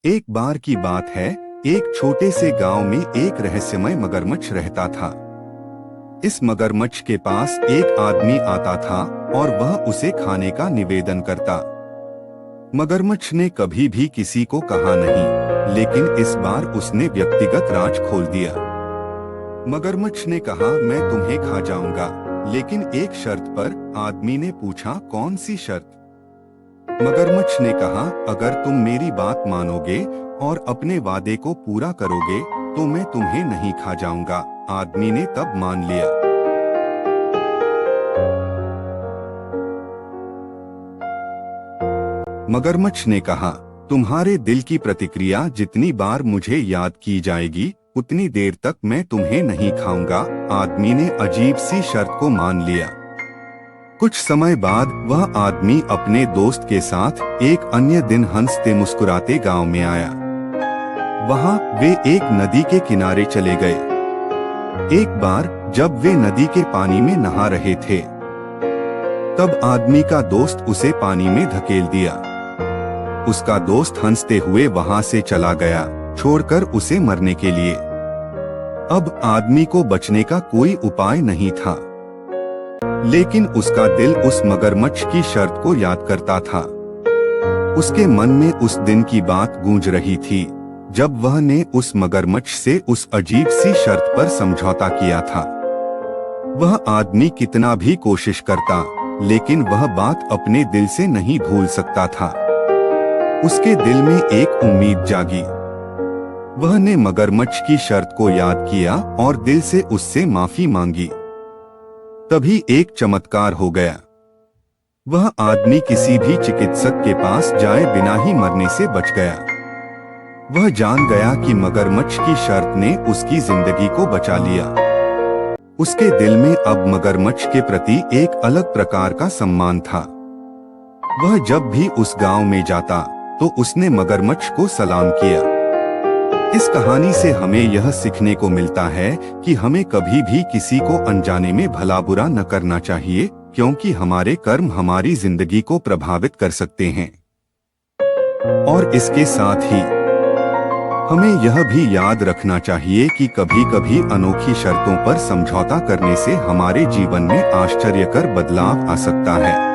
एक बार की बात है, एक छोटे से गांव में एक रहस्यमय मगरमच्छ रहता था। इस मगरमच्छ के पास एक आदमी आता था और वह उसे खाने का निवेदन करता। मगरमच्छ ने कभी भी किसी को कहा नहीं, लेकिन इस बार उसने व्यक्तिगत राज खोल दिया। मगरमच्छ ने कहा, मैं तुम्हें खा जाऊंगा, लेकिन एक शर्त पर। आदमी ने पूछा, कौन सी शर्त? मगरमच्छ ने कहा, अगर तुम मेरी बात मानोगे और अपने वादे को पूरा करोगे तो मैं तुम्हें नहीं खा जाऊंगा। आदमी ने तब मान लिया। मगरमच्छ ने कहा, तुम्हारे दिल की प्रतिक्रिया जितनी बार मुझे याद की जाएगी उतनी देर तक मैं तुम्हें नहीं खाऊंगा। आदमी ने अजीब सी शर्त को मान लिया। कुछ समय बाद वह आदमी अपने दोस्त के साथ एक अन्य दिन हंसते मुस्कुराते गांव में आया। वहां वे एक नदी के किनारे चले गए। एक बार जब वे नदी के पानी में नहा रहे थे, तब आदमी का दोस्त उसे पानी में धकेल दिया। उसका दोस्त हंसते हुए वहां से चला गया, छोड़कर उसे मरने के लिए। अब आदमी को बचने का कोई उपाय नहीं था, लेकिन उसका दिल उस मगरमच्छ की शर्त को याद करता था। उसके मन में उस दिन की बात गूंज रही थी जब वह ने उस मगरमच्छ से उस अजीब सी शर्त पर समझौता किया था। वह आदमी कितना भी कोशिश करता, लेकिन वह बात अपने दिल से नहीं भूल सकता था। उसके दिल में एक उम्मीद जागी। वह ने मगरमच्छ की शर्त को याद किया और दिल से उससे माफी मांगी। तभी एक चमत्कार हो गया। वह आदमी किसी भी चिकित्सक के पास जाए बिना ही मरने से बच गया। वह जान गया कि मगरमच्छ की शर्त ने उसकी जिंदगी को बचा लिया। उसके दिल में अब मगरमच्छ के प्रति एक अलग प्रकार का सम्मान था। वह जब भी उस गांव में जाता तो उसने मगरमच्छ को सलाम किया। इस कहानी से हमें यह सीखने को मिलता है कि हमें कभी भी किसी को अनजाने में भला बुरा न करना चाहिए, क्योंकि हमारे कर्म हमारी जिंदगी को प्रभावित कर सकते हैं। और इसके साथ ही हमें यह भी याद रखना चाहिए कि कभी-कभी अनोखी शर्तों पर समझौता करने से हमारे जीवन में आश्चर्यकर बदलाव आ सकता है।